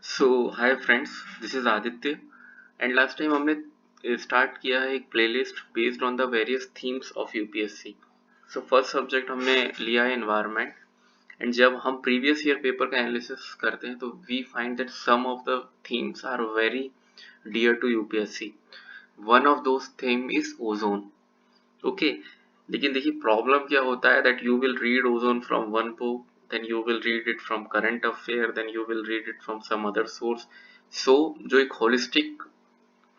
So hi friends, this is Aditya and last time हमने start किया है एक playlist based on the various themes of UPSC. So first subject हमने लिया है एनवायरनमेंट एंड जब हम प्रीवियस ईयर पेपर का एनालिसिस करते हैं तो we find that some of the themes are very dear to UPSC. One of those theme is ozone. Okay, लेकिन देखिए प्रॉब्लम क्या होता है that you will read ozone from one book, then you will read it from current affair, then you will read it from some other source. So जो एक holistic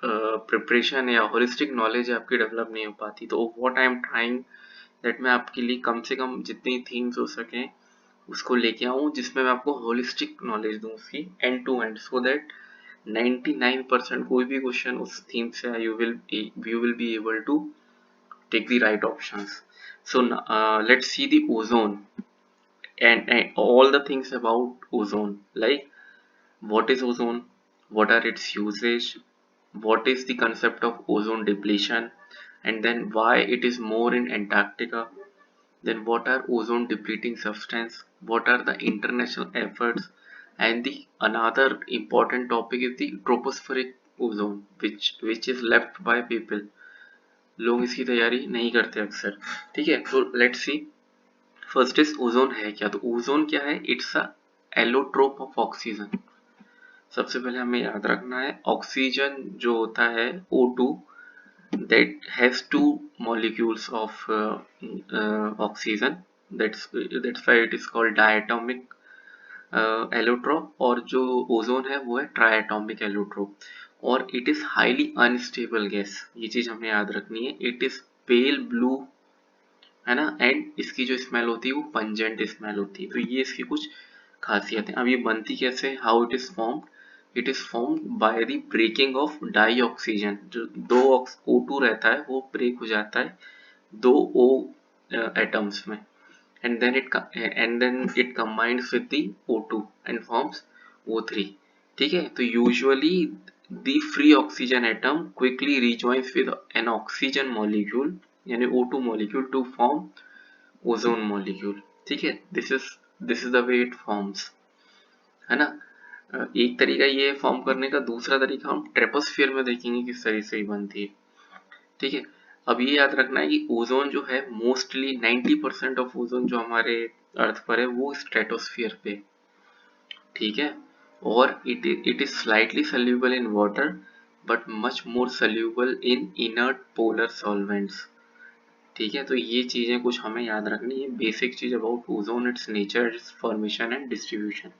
preparation या holistic knowledge है आपकी develop नहीं हो पाती। तो what I am trying that मैं आपके लिए कम से कम जितनी थीम्स हो सके उसको लेके आऊँ जिसमें मैं आपको होलिस्टिक नॉलेज दूँ उसकी end to end, so that 99% कोई भी क्वेश्चन उस थीम से you will be able to take the right options. So let's see the ozone and all the things about ozone, like what is ozone, what are its usage, what is the concept of ozone depletion, and then why it is more in Antarctica, then what are ozone depleting substance, what are the international efforts, and the another important topic is the tropospheric ozone which is left by people। लोग इसकी तैयारी नहीं करते अक्सर। ठीक है, तो let's see first is ozone है क्या। तो ओजोन क्या है, it's a allotrope of oxygen. सबसे पहले हमें याद रखना है ऑक्सीजन जो होता है O2 that has two molecules of oxygen, that's why it is called diatomic allotrope, और जो ओजोन है वो है ट्राइएटॉमिक एलोट्रोप और it is highly unstable gas. ये चीज हमें याद रखनी है। इट इज पेल ब्लू, है ना, एंड इसकी जो स्मेल होती है वो पंजेंट स्मेल होती है। तो ये इसकी कुछ खासियत है। अब ये बनती कैसे, how it is formed, it is formed by the breaking of dioxygen. जो दो O2 रहता है वो ब्रेक हो जाता है दो O एटम्स में, and then it combines with the O2 and forms O3। ठीक है, तो usually the free oxygen atom quickly rejoins with an oxygen molecule यानी O2 molecule to form ozone molecule। ठीक है, this is the way it forms, है ना। एक तरीका ये फॉर्म करने का, दूसरा तरीका हम ट्रोपोस्फियर में देखेंगे किस तरह से ही बनती है। ठीक है, अब ये याद रखना है कि ओजोन जो है मोस्टली 90% ऑफ ओजोन जो हमारे अर्थ पर है वो स्ट्रेटोस्फियर पे। ठीक है, और it is slightly soluble in water but much more soluble in inert polar solvents. ठीक है, तो ये चीजें कुछ हमें याद रखनी है, बेसिक चीज about ozone, it's nature, it's formation and distribution.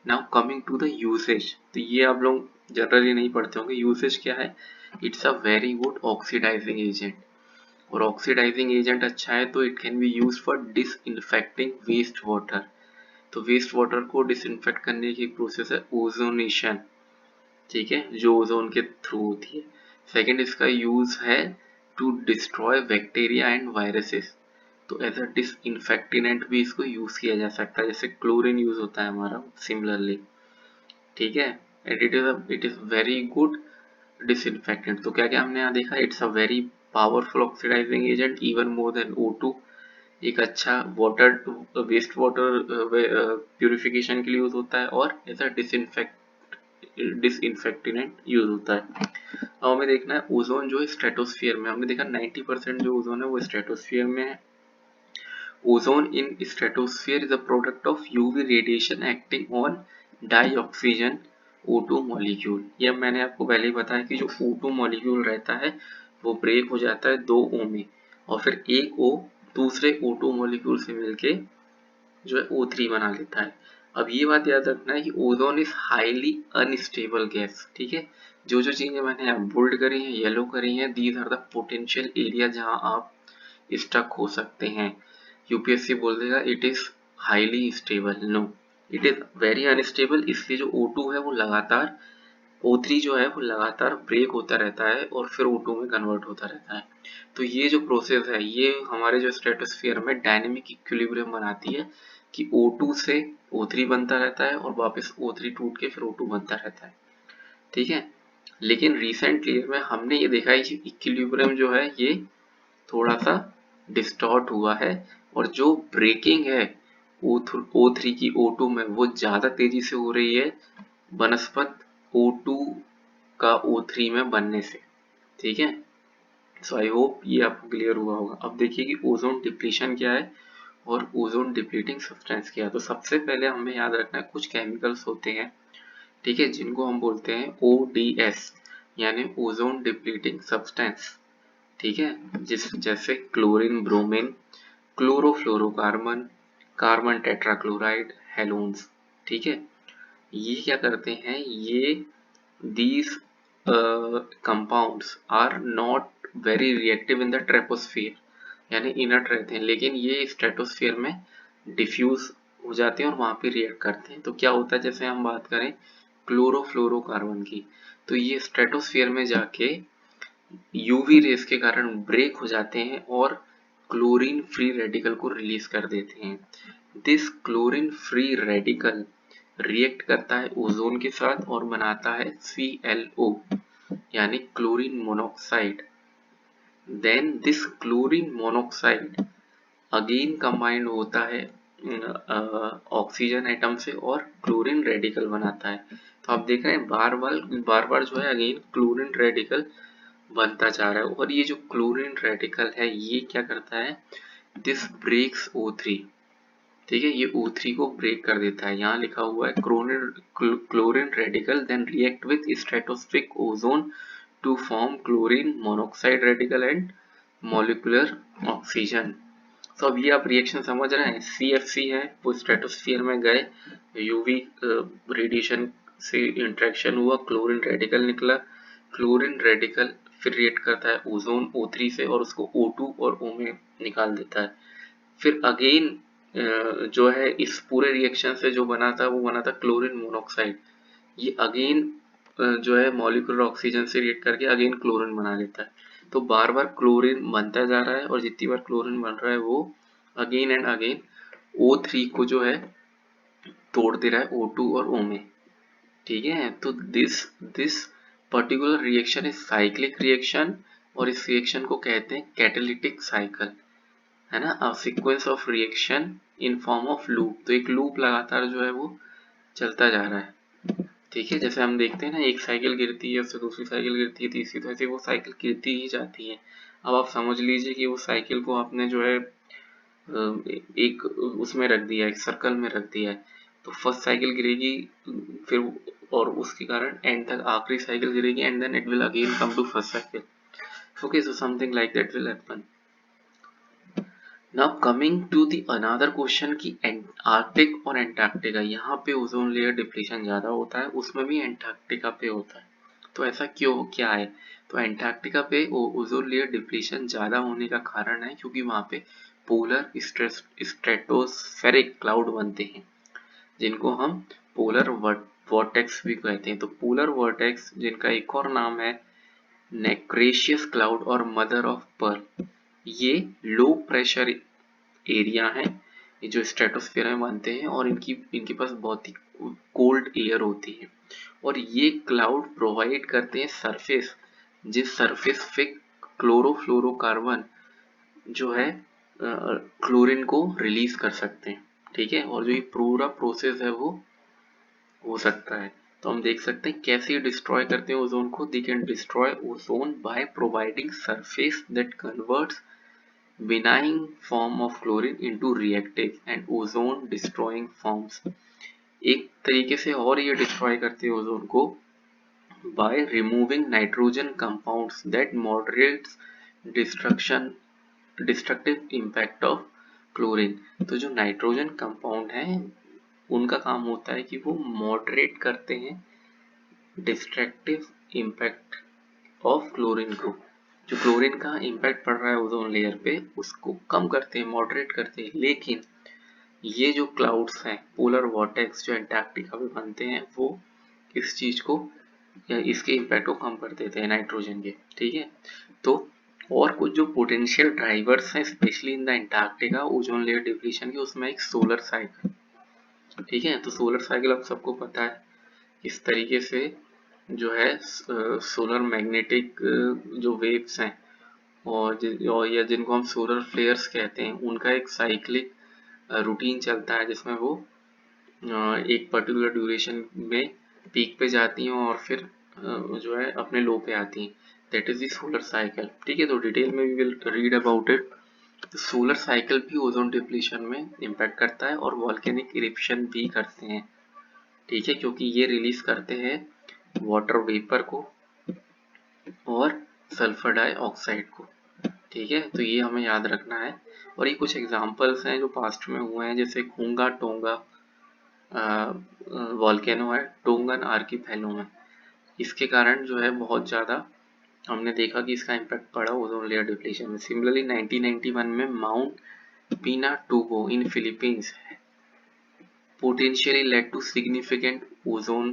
Now coming to the usage, तो ये आप लोग जनरली नहीं पढ़ते होंगे। यूसेज क्या है, it's a very good oxidising agent, और ऑक्सीडाइजिंग एजेंट अच्छा है तो it can be use for disinfecting waste water. तो वेस्ट वाटर को डिसइंफेक्ट करने की प्रोसेस है ओजोनेशन। ठीक है, जो ओजोन के थ्रू होती है। सेकेंड, इसका यूज है to destroy bacteria and viruses. तो एज अ डिसइंफेक्टेंट भी इसको यूज किया जा सकता है, जैसे क्लोरीन यूज होता है हमारा सिमिलरली। ठीक है, and it is very good disinfectant. तो क्या क्या हमने यहाँ देखा, it's a very powerful oxidising agent even more than O2। एक अच्छा वाटर वेस्ट वाटर प्यूरिफिकेशन के लिए यूज होता है और एज अ डिसइंफेक्टेंट यूज होता है। अब हमें देखना है ओजोन जो है स्ट्रेटोस्फियर में, हमने देखा 90% जो ओजोन है वो स्ट्रेटोस्फियर में है। Ozone in stratosphere is a product of UV radiation acting on dioxygen O2 molecule। ये मैंने आपको पहले ही बताया कि जो O2 molecule रहता है वो ब्रेक हो जाता है दो O में, और फिर एक O दूसरे O2 molecule से मिलके जो है O3 बना लेता है। अब ये बात याद रखना है कि ozone is highly unstable gas. ठीक है, जो जो चीजें मैंने बोल्ड करी हैं, येलो करी हैं, these are the potential area जहां आप स्टक हो सकते हैं। यूपीएससी बोल देगा it is highly stable, no, it is very unstable. इसलिए जो O2 है वो लगातार, O3 जो है वो लगातार ब्रेक होता रहता है और फिर O2 में कन्वर्ट होता रहता है। तो ये जो प्रोसेस है ये हमारे जो स्ट्रेटोस्फीयर में डायनेमिक इक्विलिब्रियम बनाती है कि O2 से O3 बनता रहता है और वापस O3 टूट के फिर O2 बनता रहता है। ठीक है, लेकिन रिसेंट ईयर में हमने ये देखा है कि इक्विलिब्रियम जो है ये थोड़ा सा डिस्टॉर्ट हुआ है, और जो ब्रेकिंग है O3 की O2 में वो ज़्यादा तेजी से हो रही है वनस्पत O2 का O3 में बनने से। ठीक है, सो आई होप ये आपको क्लियर हुआ होगा। अब देखिए कि ओजोन डिप्लीशन क्या है और ओजोन डिप्लीटिंग सब्सटेंस क्या है। तो सबसे पहले हमें याद रखना है कुछ केमिकल्स होते हैं, ठीक है, जिनको हम बोलते हैं ODS यानी ओजोन डिप्लीटिंग सब्सटेंस। ठीक है, जैसे chlorine, bromine, chlorofluorocarbon, carbon tetrachloride, halons. ठीक है, ये क्या करते हैं, ये these compounds are not very reactive in the troposphere, यानी इनर्ट रहते हैं, लेकिन ये स्ट्रेटोस्फीयर में डिफ्यूज हो जाते हैं और वहां पे रिएक्ट करते हैं। तो क्या होता है, जैसे हम बात करें क्लोरोफ्लोरोकार्बन की, तो ये स्ट्रेटोस्फीयर में जाके यूवी रेस के कारण ब्रेक हो जाते हैं और क्लोरीन फ्री रेडिकल को रिलीज कर देते हैं। This chlorine free radical react करता है ओजोन के साथ और बनाता है ClO यानी chlorine monoxide. Then this chlorine monoxide again combined होता है ऑक्सीजन एटम से और क्लोरीन रेडिकल बनाता है। तो आप देख रहे हैं बार बार जो है अगेन क्लोरीन रेडिकल बनता जा रहा है। और ये जो क्लोरीन रेडिकल है ये क्या करता है, दिस ब्रेक्स O3। ठीक है, ये O3 को ब्रेक कर देता है। यहाँ लिखा हुआ है chlorine radical then react with stratospheric ozone to form chlorine monoxide radical and molecular oxygen. तो अब ये आप रिएक्शन समझ रहे हैं, CFC है वो स्ट्रेटोस्फीयर में गए, यूवी रेडिएशन से इंटरेक्शन हुआ, क्लोरीन रेडिकल निकला, क्लोरीन रेडिकल फिर रिएक्ट करता है ओजोन O3 से और उसको O2 और O में निकाल देता है। फिर अगेन जो है इस पूरे रिएक्शन से जो बना था वो बना था क्लोरीन मोनोऑक्साइड। ये अगेन जो है मॉलिक्यूलर ऑक्सीजन से रिएक्ट करके अगेन क्लोरीन बना लेता है। तो बार बार क्लोरीन बनता जा रहा है और जितनी बार क्लोरीन बन रहा है वो अगेन एंड अगेन O3 को जो है तोड़ दे रहा है O2 और O में। ठीक है, तो this particular reaction is cyclic reaction और इस रिएक्शन को कहते हैं कैटालिटिक साइकिल, है ना, a sequence of reaction in form of loop. तो एक लूप लगातार जो है वो चलता जा रहा है। ठीक है, जैसे हम देखते हैं ना, एक साइकिल गिरती है, उससे दूसरी साइकिल गिरती है, तीसरी, तो ऐसे वो साइकिल गिरती ही जाती है। अब आप समझ लीजिए कि वो साइकिल को आपने जो है एक उसमें रख दिया है, एक सर्कल में रख दिया है। तो फर्स्ट साइकिल गिरेगी, फिर और उसके कारण एंड तक आखिरी साइकिल गिरेगी and then it will again come to first cycle. Okay, so something like that will happen. Now coming to the another question की आर्कटिक और एंटार्क्टिका, यहाँ पे ओजोन लेयर डिप्लीशन ज्यादा होता है, उसमें भी एंटार्क्टिका पे होता है। तो ऐसा क्यों, क्या है, तो एंटार्क्टिका पे ओजोन लेयर डिप्लीशन ज्यादा होने का कारण है क्योंकि वहाँ पे पोलर स्ट्रेटोस्फेरिक क्लाउड बनते हैं जिनको हम पोलर वर्टेक्स भी कहते हैं। तो पोलर वर्टेक्स जिनका एक और नाम है नेक्रेशियस क्लाउड और मदर ऑफ पर्ल, ये लो प्रेशर एरिया है जो स्ट्रेटोस्फीयर में बनते हैं और इनके पास बहुत ही कोल्ड एयर होती है और ये क्लाउड प्रोवाइड करते हैं सरफेस, जिस सरफेस पे क्लोरोफ्लोरोकार्बन जो है क्लोरीन को रिलीज कर सकते हैं। ठीक है, और जो ये पूरा प्रोसेस है वो हो सकता है। तो हम देख सकते हैं कैसे डिस्ट्रॉय करते हैं ओजोन को। They can destroy ozone by providing surface that converts benign form of chlorine into reactive and ozone destroying forms। एक तरीके से और ये डिस्ट्रॉय करते हैं ओजोन को by removing nitrogen compounds that moderates destructive impact of chlorine। तो जो नाइट्रोजन कंपाउंड है उनका काम होता है कि वो मॉडरेट करते हैं डिस्ट्रक्टिव इम्पैक्ट ऑफ क्लोरीन को। जो क्लोरीन का इम्पैक्ट पड़ रहा है ओजोन लेयर पे उसको कम करते हैं, मॉडरेट करते हैं। लेकिन ये जो क्लाउड्स हैं पोलर वॉर्टेक्स जो एंटार्क्टिका में बनते हैं वो इस चीज को या इसके इम्पैक्ट को कम कर देते हैं नाइट्रोजन के। ठीक है, तो और कुछ जो पोटेंशियल ड्राइवर्स हैं specially in the Antarctica ozone layer depletion के, उसमें एक सोलर साइकिल। ठीक है, तो सोलर साइकिल आप सबको पता है इस तरीके से जो है सोलर मैग्नेटिक जो वेव्स हैं और या जिनको हम सोलर फ्लेयर्स कहते हैं उनका एक साइक्लिक रूटीन चलता है जिसमें वो एक पर्टिकुलर ड्यूरेशन में पीक पे जाती हैं और फिर जो है अपने लो पे आती हैं। That is the solar cycle. ठीक है, तो डिटेल में we will read about it. तो सोलर साइकिल भी ओजोन डिप्लीशन में इम्पैक्ट करता है और वॉल्केनिक इरिप्शन भी करते हैं। ठीक है, क्योंकि ये रिलीज करते हैं वाटर वेपर को और सल्फर डाइऑक्साइड को। ठीक है, तो ये हमें याद रखना है। और ये कुछ एग्जांपल्स हैं जो पास्ट में हुए हैं, जैसे खूंगा टोंगा वॉल्केनो है टोंगन आर्कीपेलो में। इसके कारण जो है बहुत ज़्यादा हमने देखा कि इसका इम्पैक्ट पड़ा ओजोन लेयर डिप्लीशन में। सिमिलरली 1991 में mount Pinatubo in Philippines potentially led to significant ozone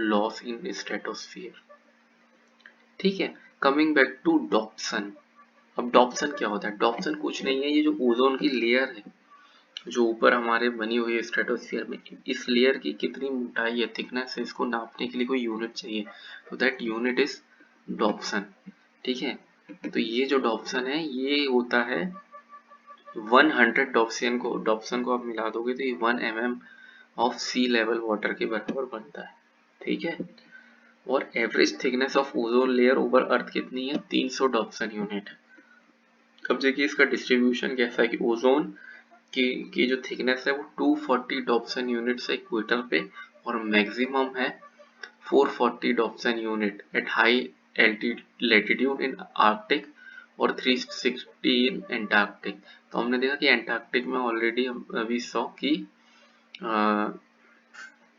loss in stratosphere। ठीक है, कमिंग बैक टू डॉप्सन। अब डॉप्सन क्या होता है? डॉप्सन कुछ नहीं है, ये जो ओजोन की लेयर है जो ऊपर हमारे बनी हुई है स्ट्रेटोस्फीयर में, इस लेयर की कितनी मोटाई है, थिकनेस है, इसको नापने के लिए कोई यूनिट चाहिए, तो दैट यूनिट इज डॉप्सन। ठीक है, तो ये जो डॉप्सन है ये होता है 100 डॉप्सन को आप मिला दोगे तो ये 1 mm of sea level water के बराबर बनता है। ठीक है, और average thickness of ozone layer over earth कितनी है? 300 डॉप्सन यूनिट। अब देखिए इसका डिस्ट्रीब्यूशन कैसा है कि ओजोन की जो थिकनेस है वो 240 डॉप्सन यूनिट है इक्वेटर पे, और मैक्सिमम है 440 Dobson unit at high latitude in Arctic और 360 इन एंटार्क्टिक। तो हमने देखा कि एंटार्क्टिक में ऑलरेडी अभी सौ की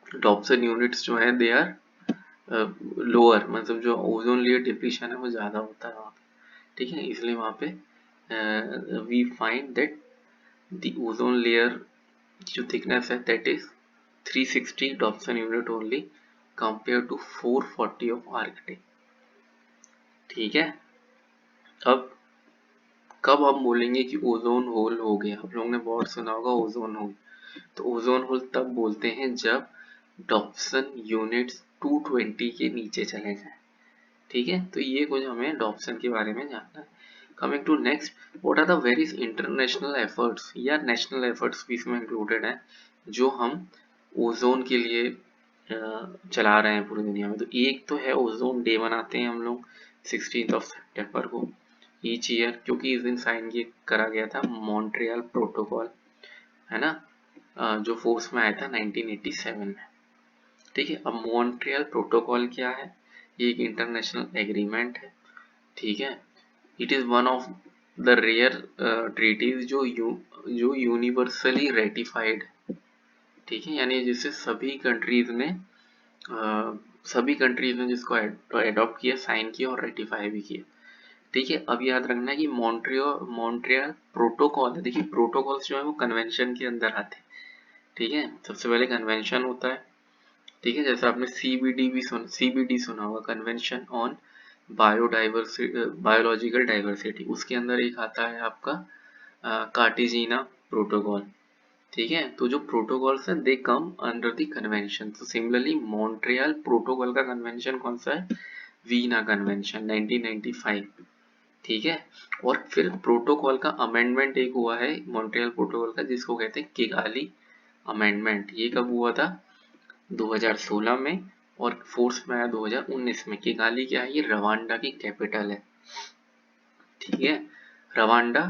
डॉप्सन यूनिट्स जो है दे आर लोअर, मतलब जो ओजोन लेयर डिप्लीशन है वो ज़्यादा होता है वहाँ पे। ठीक है, इसलिए वहाँ पे we find that the ozone layer की जो थिकनेस है that is 360 Dobson unit only compare to 440 of Arctic. ठीक है, अब कब हम बोलेंगे कि ओजोन होल हो गया? आप लोगों ने बहुत सुना होगा ओजोन होल। तो ओजोन होल तब बोलते हैं जब डॉप्सन यूनिट्स 220 के नीचे चले जाए। ठीक है, तो ये कुछ हमें डॉप्सन के बारे में जानना है। Coming to next, what are the various international efforts या नेशनल एफर्ट्स भी इसमें इंक्लूडेड हैं जो हम ओजोन के लिए चला रहे हैं पूरी दुनिया में। तो एक तो है ओजोन डे मनाते हैं हम लोग 16 सितंबर को ईच ईयर, क्योंकि इस दिन साइन ये करा गया था मॉन्ट्रियल प्रोटोकॉल, है ना, जो फोर्स में आया था 1987 में। ठीक है, अब मॉन्ट्रियल प्रोटोकॉल क्या है? ये एक इंटरनेशनल एग्रीमेंट है। ठीक है, it is one of the rare treaties जो यूनिवर्सली रेटिफाइड। ठीक है, यानी जिसे सभी कंट्रीज ने जिसको एडॉप्ट किया, साइन किया और रेटिफाई भी किया। ठीक है, अब याद रखना है कि मॉन्ट्रियल प्रोटोकॉल है। देखिए प्रोटोकॉल्स जो है वो कन्वेंशन के अंदर आते हैं। ठीक है, सबसे पहले कन्वेंशन होता है। ठीक है, जैसे आपने सीबीडी सुना होगा, कन्वेंशन ऑन बायोलॉजिकल डाइवर्सिटी। उसके अंदर एक आता है आपका कार्टेजिना प्रोटोकॉल। ठीक है, तो जो प्रोटोकॉल्स हैं दे कम अंडर द कन्वेंशन। तो सिमिलरली मॉन्ट्रियल प्रोटोकॉल का कन्वेंशन कौन सा है? वीना कन्वेंशन 1995। ठीक है, और फिर प्रोटोकॉल का अमेंडमेंट एक हुआ है मॉन्ट्रियल प्रोटोकॉल का, जिसको कहते हैं किगाली अमेंडमेंट। ये कब हुआ था? 2016 में, और फोर्स में आया 2019 में। किगाली क्या है? ये रवांडा की कैपिटल है। ठीक है, रवांडा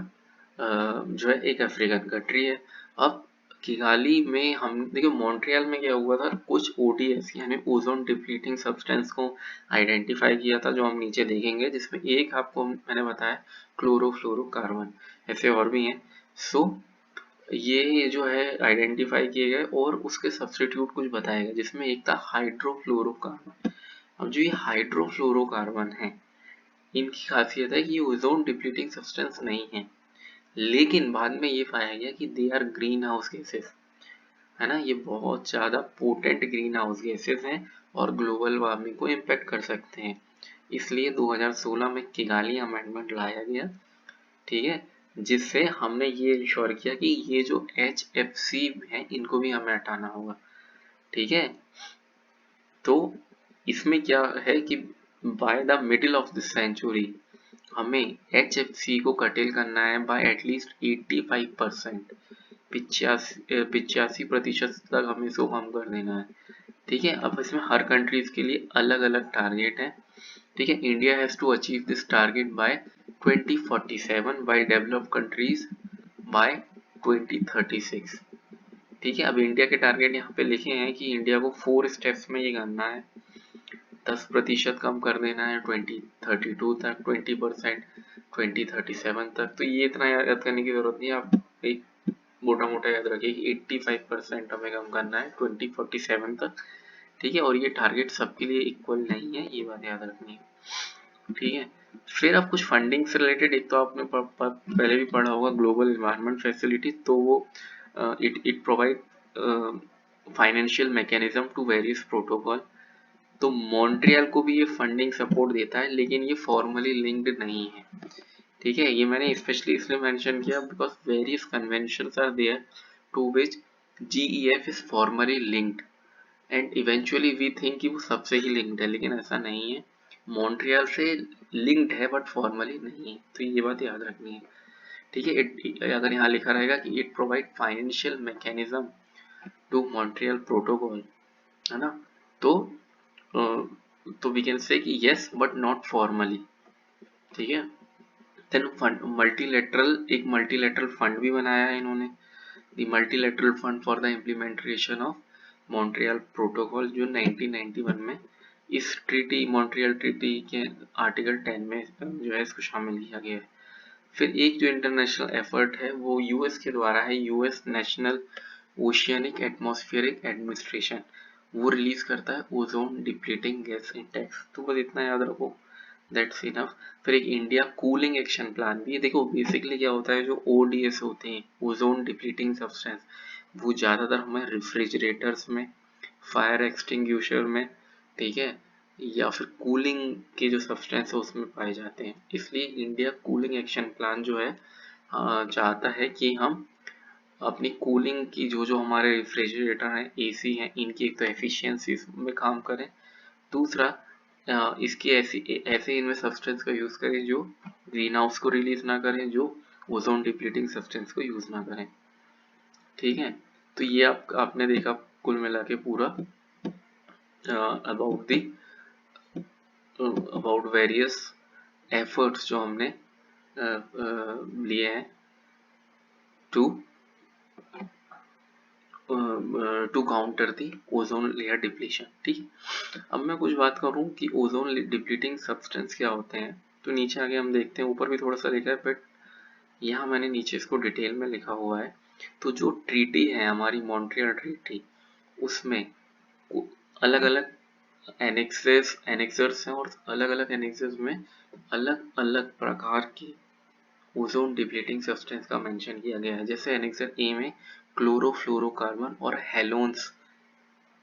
जो है एक अफ्रीकन कंट्री है। अब किगाली में हम देखिए मॉन्ट्रियल में क्या हुआ था, कुछ ओडीएस यानी ओजोन डिप्लीटिंग सब्सटेंस को आइडेंटिफाई किया था, जो हम नीचे देखेंगे, जिसमें एक आपको मैंने बताया क्लोरोफ्लोरोकार्बन, ऐसे और भी हैं। सो ये जो है आइडेंटिफाई किए गए और उसके सब्स्टिट्यूट कुछ बताए गए, जिसमें एक था हाइड्रोफ्लोरोकार्बन। अब जो ये हाइड्रोफ्लोरोकार्बन है, इनकी खासियत है कि ये ओजोन डिप्लीटिंग सब्सटेंस नहीं है, लेकिन बाद में ये पाया गया कि they are greenhouse gases, है ना, ये बहुत ज़्यादा पोटेंट ग्रीन हाउस गैसेस हैं और ग्लोबल वार्मिंग को इम्पेक्ट कर सकते हैं। इसलिए 2016 में किगाली अमेंडमेंट लाया गया। ठीक है, जिससे हमने ये इंश्योर किया कि ये जो HFC हैं इनको भी हमें हटाना होगा। ठीक है, तो इसमें क्या है कि by the middle of this century हमें HFC को कटेल करना है बाय एटलीस्ट 85%। 85% तक हमें इसको कम कर देना है। ठीक है, अब इसमें हर कंट्रीज के लिए अलग अलग टारगेट है। ठीक है, India has to achieve this target by 2047, by developed countries by 2036। ठीक है, अब इंडिया के टारगेट यहाँ पे लिखे हैं कि इंडिया को 4 स्टेप्स में ये करना है। 10% कम कर देना है 2032 तक, 20% 2037 तक। तो ये इतना याद करने की जरूरत नहीं है, आप एक मोटा मोटा याद रखिए कि 85% हमें कम करना है 2047 तक। ठीक है, और ये टारगेट सबके लिए इक्वल नहीं है, ये बात याद रखनी है। ठीक है, फिर अब कुछ फंडिंग से रिलेटेड, एक तो आपने पहले भी पढ़ा होगा ग्लोबल इन्वायरमेंट फैसिलिटी, तो वो it provide financial mechanism to various protocol. तो मॉन्ट्रियल को भी ये फंडिंग सपोर्ट देता है, लेकिन ये फॉर्मली लिंक्ड नहीं है। ठीक है, ये मैंने स्पेशली इसलिए मेंशन किया because various conventions are there to which GEF is formally linked and eventually we think कि वो सबसे ही लिंक्ड है, लेकिन ऐसा नहीं है। मॉन्ट्रियल से लिंक्ड है बट फॉर्मली नहीं है, तो ये बात याद रखनी है। ठीक है, अगर यहाँ लिखा रहेगा कि it provide financial mechanism to Montreal protocol, है ना, तो वी कैन से कि यस बट नॉट फॉर्मली। ठीक है, देन फंड एक मल्टीलेटरल फंड भी बनाया है इन्होंने, the multilateral fund for the implementation of Montreal protocol, जो 1991 में इस मॉन्ट्रियल ट्रीटी के आर्टिकल 10 में जो है इसको शामिल किया गया है। फिर एक जो इंटरनेशनल एफर्ट है वो यूएस के द्वारा है, US national oceanic atmospheric administration, वो रिलीज करता है ओजोन डिप्लीटिंग गैस इंडेक्स। तो बस इतना याद रखो, दैट्स इनफ। फिर एक इंडिया कूलिंग एक्शन प्लान भी है। देखो बेसिकली क्या होता है, जो ODS होते हैं, ओजोन डिप्लीटिंग सब्सटेंस, वो ज़्यादातर हमें रेफ्रिजरेटर्स में, फायर एक्सटिंग्विशर में, ठीक है, या फिर कूलिंग के जो सब्सटेंस है उसमें पाए जाते हैं। इसलिए इंडिया कूलिंग एक्शन प्लान जो है चाहता है कि हम अपनी कूलिंग की जो जो हमारे रेफ्रिजरेटर हैं, AC हैं, इनकी एक तो एफिशिएंसी में काम करें, दूसरा इसकी ऐसे इनमें सब्सटेंस का यूज़ करें जो ग्रीन हाउस को रिलीज ना करें, जो ओजोन डिप्लीटिंग सब्सटेंस को यूज़ ना करें। ठीक है, तो ये आपने देखा कुल मिला के पूरा अबाउट वेरियस एफर्ट्स जो हमने लिए हैं to counter the ozone layer depletion. ठीक है, अब मैं कुछ बात करूं कि ओजोन डिप्लीटिंग सब्सटेंस क्या होते हैं, तो नीचे आगे हम देखते हैं, ऊपर भी थोड़ा सा लिखा है बट यहाँ मैंने नीचे इसको डिटेल में लिखा हुआ है। तो जो ट्रीटी है हमारी मॉन्ट्रियल ट्रीटी, उसमें अलग अलग एनेक्सर्स हैं, और अलग अलग एनेक्सर्स में अलग अलग प्रकार की ओजोन डिप्लीटिंग सब्सटेंस का मेंशन किया गया है। जैसे एनेक्सर ए में क्लोरोफ्लोरोकार्बन और हेलोन्स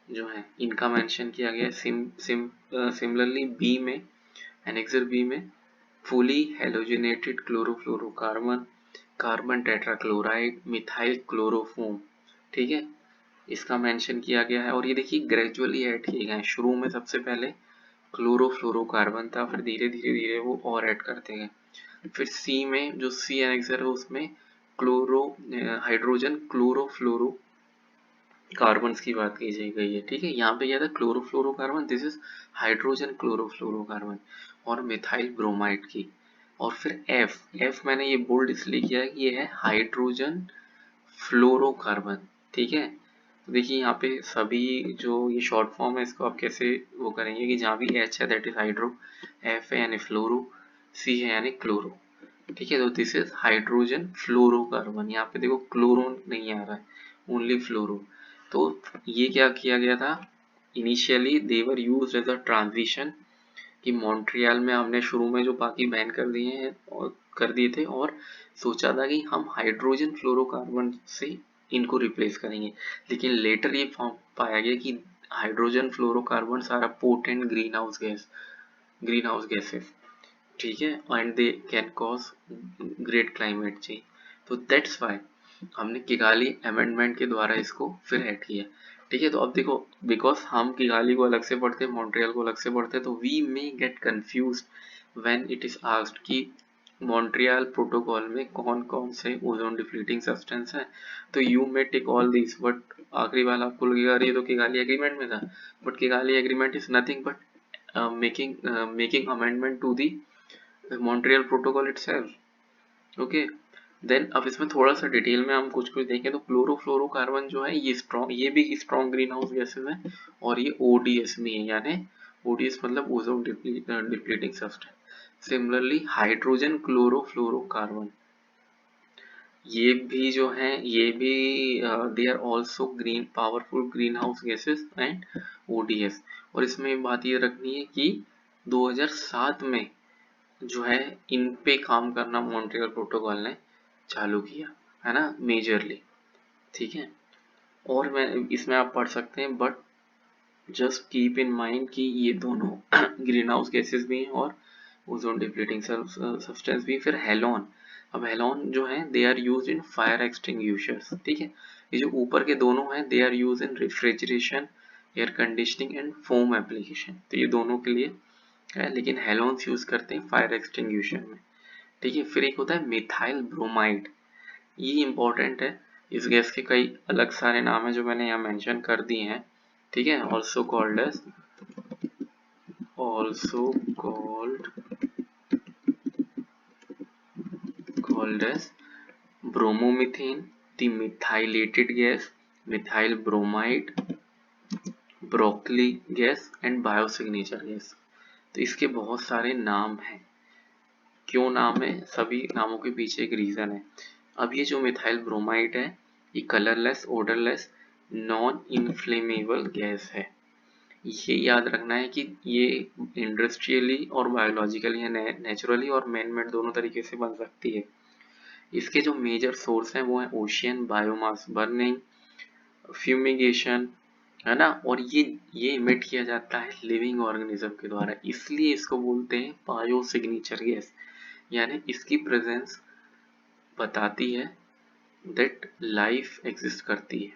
जो है इनका मेंशन किया गया है। सिमिलरली बी में, एनेक्सर बी में fully halogenated chlorofluorocarbon, carbon tetrachloride, methyl chloroform, ठीक है, इसका मेंशन किया गया है। और ये देखिए ग्रेजुअली ऐड किए गए हैं, शुरू में सबसे पहले क्लोरोफ्लोरोकार्बन था, फिर धीरे धीरे धीरे वो और ऐड करते गए। फिर सी में जो सी एनेक्सर है उसमें हाइड्रोजन क्लोरोफ्लोरो कार्बन की बात की गई है। ठीक है, यहाँ पे क्या था, chlorofluorocarbon, this is hydrogen chlorofluorocarbon, और मिथाइल ब्रोमाइड की। और फिर एफ मैंने ये बोल्ड इसलिए किया है कि ये है हाइड्रोजन फ्लोरोकार्बन। ठीक है, तो देखिए यहाँ पे सभी जो ये शॉर्ट फॉर्म है इसको आप कैसे वो करेंगे कि जहाँ भी H है दैट इज हाइड्रो, F है यानी फ्लोरो, C है यानी क्लोरो। ठीक है, तो दिस इज हाइड्रोजन फ्लोरोकार्बन। यहाँ पे देखो क्लोरोन नहीं आ रहा है, ओनली फ्लोरो। तो ये क्या किया गया था, initially they were used as a transition, कि मॉन्ट्रियल में हमने शुरू में जो बाकी बैन कर दिए हैं और कर दिए थे, और सोचा था कि हम हाइड्रोजन फ्लोरोकार्बन से इनको रिप्लेस करेंगे। लेकिन लेटर ये पाया गया कि हाइड्रोजन फ्लोरोकार्बन सारा पोटेंट ग्रीन हाउस गैसेस, ठीक है, and they can cause great climate change. तो दैट्स वाई हमने किगाली अमेंडमेंट के द्वारा इसको फिर ऐड किया। ठीक है, तो अब देखो बिकॉज हम किगाली को अलग से पढ़ते हैं, मॉन्ट्रियल को अलग से पढ़ते हैं, तो we may get confused when it is asked कि मॉन्ट्रियल प्रोटोकॉल में कौन कौन से ओजोन डिप्लीटिंग सब्सटेंस है, तो you may tick all this, but आखिरी वाला आपको लगेगा अरे ये तो किगाली एग्रीमेंट में था, but Kigali agreement is nothing but making amendment to the Montreal protocol itself. Okay, then अब इसमें थोड़ा सा डिटेल में हम कुछ कुछ देखें तो क्लोरोफ्लोरोकार्बन जो है ये भी स्ट्रॉन्ग ग्रीन हाउस गैसेज है और ये ओडीएस भी है, यानी ओडीएस मतलब ozone depleting substance. Similarly hydrogen chlorofluorocarbon ये भी जो है ये भी they are also green powerful greenhouse gases and ODS. और इसमें बात ये रखनी है कि 2007 में जो है इन पे काम करना मॉन्ट्रियल प्रोटोकॉल ने चालू किया है ना, मेजरली। ठीक है, और मैं इसमें आप पढ़ सकते हैं, but just keep in mind कि ये दोनों ग्रीन हाउस गैसेस भी हैं और ओजोन डिप्लीटिंग सब्सटेंस भी। फिर हेलोन, अब हेलोन जो है they are use in fire extinguishers. ठीक है, ये जो ऊपर के दोनों हैं they are use in refrigeration, air conditioning and foam application, तो ये दोनों के लिए है, लेकिन हेलोन्स यूज करते हैं फायर एक्सटिंग्विशन में। ठीक है, फिर एक होता है मिथाइल ब्रोमाइड, ये इंपॉर्टेंट है। इस गैस के कई अलग सारे नाम है जो मैंने यहाँ मेंशन कर दिए हैं। ठीक है, also called as bromomethane, the methylated gas, methyl bromide, broccoli gas and biosignature gas. तो इसके बहुत सारे नाम हैं। क्यों नाम है, सभी नामों के पीछे एक रीजन है। अब ये जो मिथाइल ब्रोमाइड है ये colourless, odourless, non inflammable gas है। ये याद रखना है कि ये इंडस्ट्रियली और बायोलॉजिकली या नेचुरली और मैन मेड दोनों तरीके से बन सकती है। इसके जो मेजर सोर्स हैं वो है ओशियन, बायोमास बर्निंग, फ्यूमिगेशन, है ना, और ये इमिट किया जाता है लिविंग ऑर्गेनिज्म के द्वारा, इसलिए इसको बोलते हैं बायो सिग्नेचर गैस, यानी इसकी प्रेजेंस बताती है दैट लाइफ एग्जिस्ट करती है।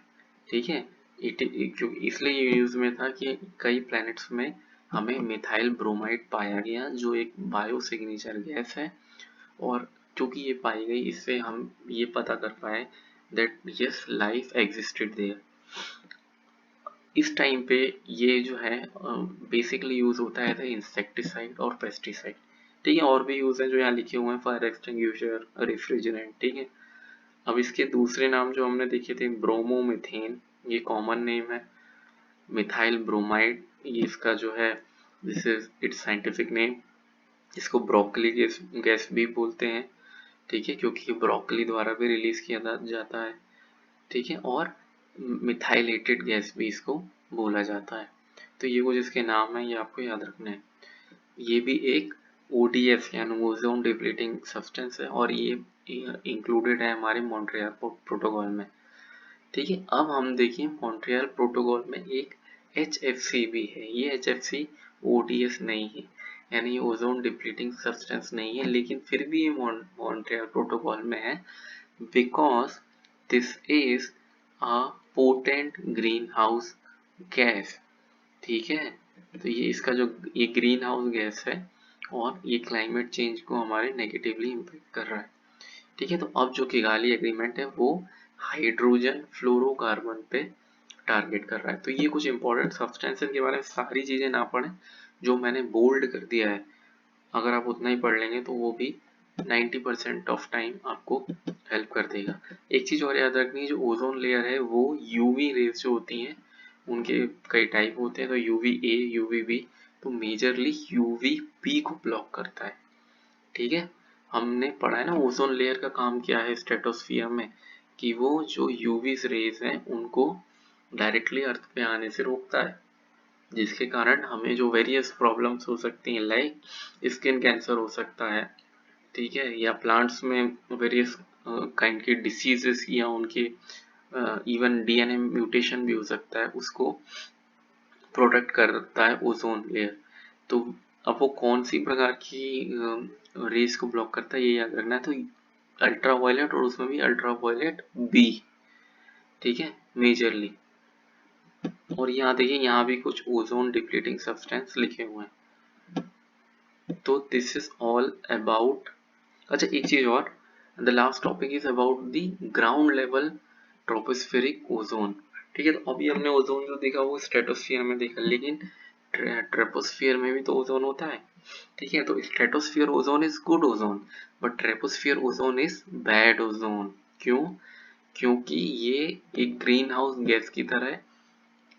ठीक है, इसलिए ये न्यूज में था कि कई प्लैनेट्स में हमें मिथाइल ब्रोमाइड पाया गया जो एक बायो सिग्नेचर गैस है, और क्योंकि ये पाई गई इससे हम ये पता कर पाए that yes life existed there. इस टाइम पे ये जो है बेसिकली यूज होता है इंसेक्टिसाइड और पेस्टिसाइड। ठीक है, और भी यूज है जो यहाँ लिखे हुए हैं, फायर एक्सटिंग्विशर, रेफ्रिजरेंट। ठीक है, अब इसके दूसरे नाम जो हमने देखे थे ब्रोमोमीथेन, ये कॉमन नेम है। मिथाइल ब्रोमाइड ये इसका जो है this is it's scientific name. इसको ब्रोकली गैस भी बोलते हैं। ठीक है, क्योंकि ये ब्रोकली द्वारा भी रिलीज किया जाता है। ठीक है, और मिथाइलेटेड गैस भी इसको बोला जाता है। तो ये कुछ इसके नाम है, ये आपको याद रखना है। ये भी एक ओडीएस यानी ओजोन डिप्लीटिंग सब्सटेंस है और ये इंक्लूडेड है हमारे मॉन्ट्रियल प्रोटोकॉल में। ठीक है, अब हम देखिए मॉन्ट्रियल प्रोटोकॉल में एक HFC भी है। ये HFC ओडीएस नहीं है, यानी ओजोन डिप्लीटिंग सब्सटेंस नहीं है, लेकिन फिर भी ये मॉन्ट्रियल प्रोटोकॉल में है because this is a potent green house gas. ठीक है, तो ये इसका जो ये ग्रीन हाउस गैस है और ये क्लाइमेट चेंज को हमारे नेगेटिवली इम्पेक्ट कर रहा है। ठीक है, तो अब जो किगाली एग्रीमेंट है वो हाइड्रोजन फ्लोरोकार्बन पे टारगेट कर रहा है। तो ये कुछ इंपॉर्टेंट सब्सटेंसेस के बारे में सारी चीजें ना पढ़ें, जो मैंने बोल्ड कर दिया है अगर आप उतना ही पढ़ लेंगे तो वो भी 90% ऑफ टाइम आपको हेल्प कर देगा। एक चीज और याद रखनी है, जो ओजोन लेयर है वो यूवी रेज जो होती हैं उनके कई टाइप होते हैं, तो यूवी ए, यूवी बी, तो मेजरली यूवी बी को ब्लॉक करता है। ठीक है, हमने पढ़ा है ना ओजोन लेयर का काम क्या है स्ट्रेटोस्फियर में, कि वो जो यूवी रेज हैं उनको डायरेक्टली अर्थ पे आने से रोकता है, जिसके कारण हमें जो वेरियस प्रॉब्लम्स हो सकती हैं लाइक स्किन कैंसर हो सकता है। ठीक है, या प्लांट्स में वेरियस काइंड के डिसीजेस या उनके इवन डीएनए म्यूटेशन भी हो सकता है, उसको प्रोटेक्ट करता है ओजोन लेयर। तो अब वो कौन सी प्रकार की रेस को ब्लॉक करता है ये याद रखना है, तो अल्ट्रा वायलेट और उसमें भी अल्ट्रा वायलेट बी। ठीक है, मेजरली। और यहाँ देखिए यहाँ भी कुछ ओजोन डिप्लीटिंग सब्सटेंस लिखे हुए हैं। तो दिस इज ऑल अबाउट अच्छा एक चीज और, the last topic is about the ground level tropospheric ozone. ठीक है, तो अभी हमने ओजोन जो देखा वो स्ट्रेटोस्फियर में देखा, लेकिन ट्रोपोस्फियर में भी तो ओजोन होता है। ठीक है, तो stratosphere ozone is good ozone, but troposphere ozone is bad ozone. क्यों? क्योंकि ये एक ग्रीन हाउस गैस की तरह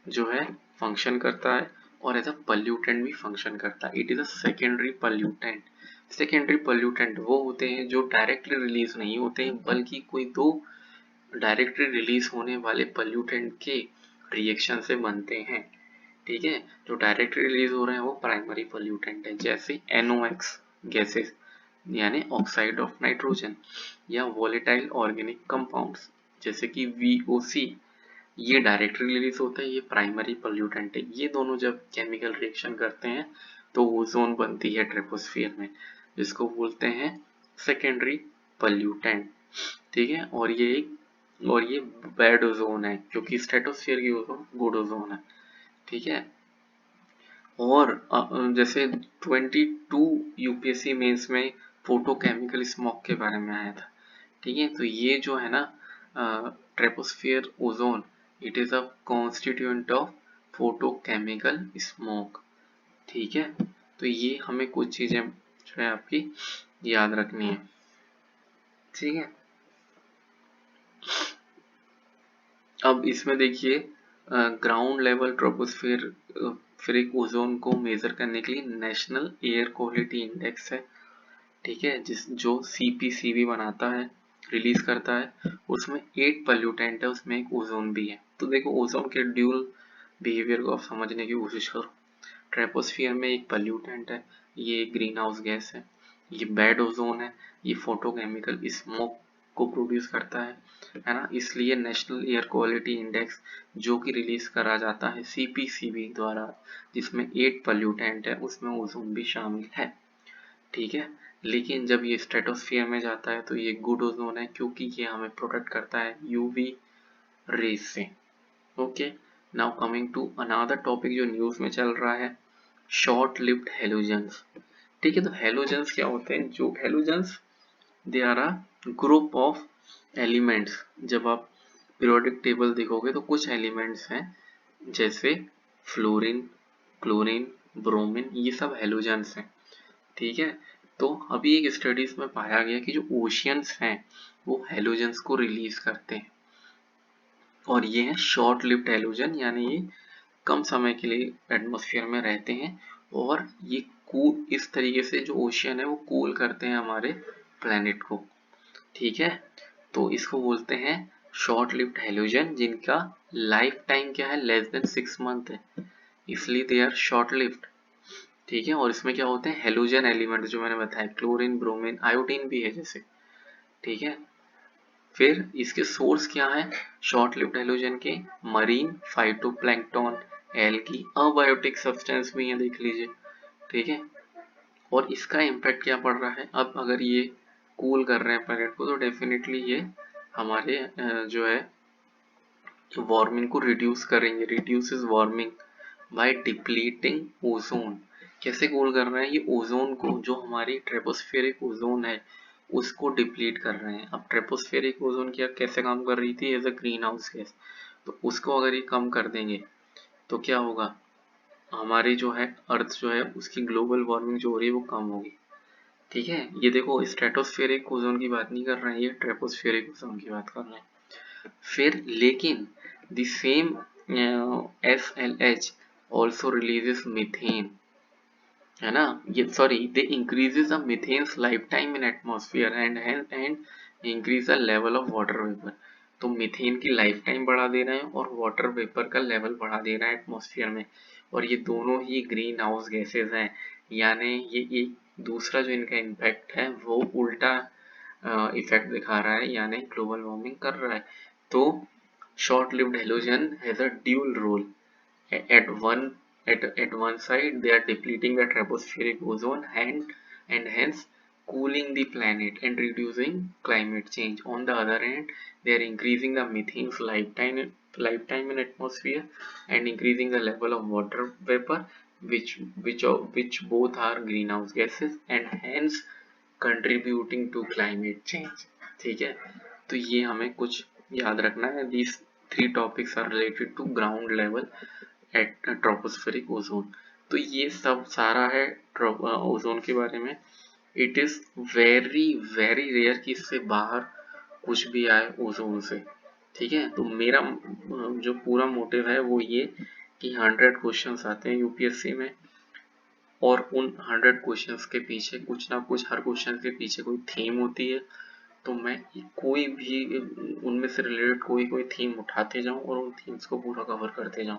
जो है फंक्शन करता है और एज अ पल्यूटेंट भी फंक्शन करता है। It is a secondary pollutant. Secondary pollutant वो होते हैं जो डायरेक्टली रिलीज नहीं होते हैं, बल्कि कोई दो डायरेक्टली रिलीज होने वाले पल्यूटेंट के रिएक्शन से बनते हैं। ठीक है, जो डायरेक्टली रिलीज हो रहे हैं वो प्राइमरी पल्यूटेंट है, जैसे NOx गैसेस यानी ऑक्साइड ऑफ नाइट्रोजन, या वोलेटाइल ऑर्गेनिक कंपाउंड्स जैसे कि VOC, ये डायरेक्टली रिलीज होता है, ये प्राइमरी पॉल्यूटेंट है। ये दोनों जब केमिकल रिएक्शन करते हैं तो ओजोन बनती है ट्रोपोस्फियर में, जिसको बोलते हैं सेकेंडरी पॉल्यूटेंट। ठीक है, और ये बैड ओजोन है, क्योंकि स्ट्रेटोस्फियर की ओजोन गुड ओजोन है। ठीक है, और जैसे 22 यूपीएससी मेंस में फोटोकेमिकल स्मॉग के बारे में आया था। ठीक है, तो ये जो है ना troposphere ozone, it is a constituent of photochemical smoke. ठीक है, तो ये हमें कुछ चीजें जो है आपकी याद रखनी है। ठीक है, अब इसमें देखिए ground level troposphere free ozone को मेजर करने के लिए नेशनल एयर क्वालिटी इंडेक्स है। ठीक है, जिस जो CPCB बनाता है, रिलीज करता है, उसमें 8 पॉल्यूटेंट है, उसमें एक ओजोन भी है। तो देखो ओजोन के ड्यूल बिहेवियर को आप समझने की कोशिश करो। ट्रोपोस्फियर में एक पॉल्यूटेंट है, ये ग्रीन हाउस गैस है बैड ओजोन है, ये फोटोकेमिकल स्मोक को प्रोड्यूस करता है ना। इसलिए नेशनल एयर क्वालिटी इंडेक्स जो कि रिलीज करा जाता है CPCB द्वारा, जिसमें 8 पॉल्यूटेंट है, उसमें ओजोन भी शामिल है। ठीक है, लेकिन जब ये स्ट्रेटोस्फियर में जाता है तो ये गुड ओजोन है, क्योंकि ये हमें प्रोटेक्ट करता है UV रेज से। Okay, now coming to another topic जो न्यूज में चल रहा है, शॉर्ट लिव्ड हेलोजेंस। ठीक है, तो हेलोजेंस क्या होते हैं? जो halogens, they are a group of elements. जब आप पीरियोडिक टेबल देखोगे तो कुछ एलिमेंट्स हैं, जैसे फ्लोरीन, क्लोरीन, ब्रोमीन, ये सब हेलोजेंस हैं। ठीक है, तो अभी एक स्टडीज में पाया गया कि जो ओशियंस हैं वो हेलोजेंस को रिलीज करते हैं, और ये है शॉर्ट लिव्ड हेलोजन, यानी ये कम समय के लिए एटमॉस्फेयर में रहते हैं, और ये कूल इस तरीके से जो ओशियन है वो कूल करते हैं हमारे प्लेनेट को। ठीक है, तो इसको बोलते हैं शॉर्ट लिव्ड हेलोजन, जिनका लाइफ टाइम क्या है, लेस देन 6 मंथ है, इसलिए दे आर शॉर्ट लिव्ड। ठीक है, और इसमें क्या होते हैं, हेलोजन एलिमेंट जो मैंने बताया, क्लोरीन, ब्रोमीन, आयोडीन भी है जैसे। ठीक है, फिर इसके सोर्स क्या है शॉर्ट लिव्ड हेलोजन के? Marine, phytoplankton, algae, abiotic substance भी है, देख लीजिए। ठीक है, और इसका इम्पैक्ट क्या पड़ रहा है? अब अगर ये कूल कर रहे हैं प्लेनेट को, तो डेफिनेटली ये हमारे जो है वार्मिंग को रिड्यूस करेंगे, reduces warming by depleting ozone. कैसे कूल कर रहे हैं? ये ओजोन को, जो हमारी ट्रोपोस्फेरिक ओजोन है, उसको डिप्लीट कर रहे हैं। अब ट्रोपोस्फेरिक ओजोन क्या कैसे काम कर रही थी? As a greenhouse gas, तो उसको अगर ये कम कर देंगे तो क्या होगा? हमारी जो है अर्थ जो है उसकी ग्लोबल वार्मिंग जो हो रही है वो कम होगी। ठीक है, ये देखो स्ट्रेटोस्फेरिक ओजोन की बात नहीं कर रहे हैं, ये ट्रोपोस्फेरिक ओजोन की बात कर रहे हैं। फिर लेकिन the same SLH also releases methane, है ना। ये sorry, they increases the methane's lifetime in atmosphere and increase the level of water vapor। तो मीथेन की लाइफ टाइम बढ़ा दे रहे हैं और वाटर वेपर का लेवल बढ़ा दे रहा है एटमॉस्फेयर में, और ये दोनों ही ग्रीन हाउस गैसेज हैं। यानी ये एक दूसरा जो इनका इम्पैक्ट है वो उल्टा इफेक्ट दिखा रहा है, यानी ग्लोबल वार्मिंग कर रहा है। तो short-lived halogen has a dual role. At one side, they are depleting the tropospheric ozone and hence cooling the planet and reducing climate change. On the other hand, they are increasing the methane's lifetime in atmosphere and increasing the level of water vapor, which both are greenhouse gases and hence contributing to climate change. ठीक है, तो ये हमें कुछ याद रखना है। These 3 topics are related to ground level at tropospheric ozone. तो ये सब सारा है ओजोन के बारे में। It is very very rare कि इससे बाहर कुछ भी आए ओजोन से। ठीक है, तो मेरा जो पूरा मोटिव है वो ये कि 100 क्वेश्चंस आते हैं यूपीएससी में, और उन 100 क्वेश्चंस के पीछे कुछ ना कुछ, हर क्वेश्चन के पीछे कोई थीम होती है। तो मैं कोई भी उनमें से रिलेटेड कोई थीम उठाते जाऊं और उन थीम्स को पूरा कवर करते जाऊं,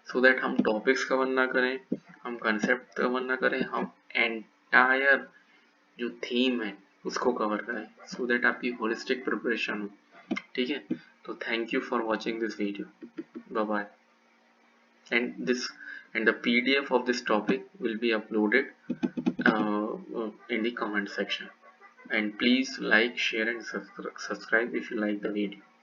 सो दैट हम टॉपिक्स कवर ना करें, हम कंसेप्ट कवर ना करें, हम एंटायर जो थीम है उसको कवर करें, सो दैट आपकी होलिस्टिक प्रिपरेशन हो। ठीक है, तो thank you for watching this video. Bye bye. And the PDF of this topic will be uploaded in the comment section. And please like, share and subscribe if you like the video.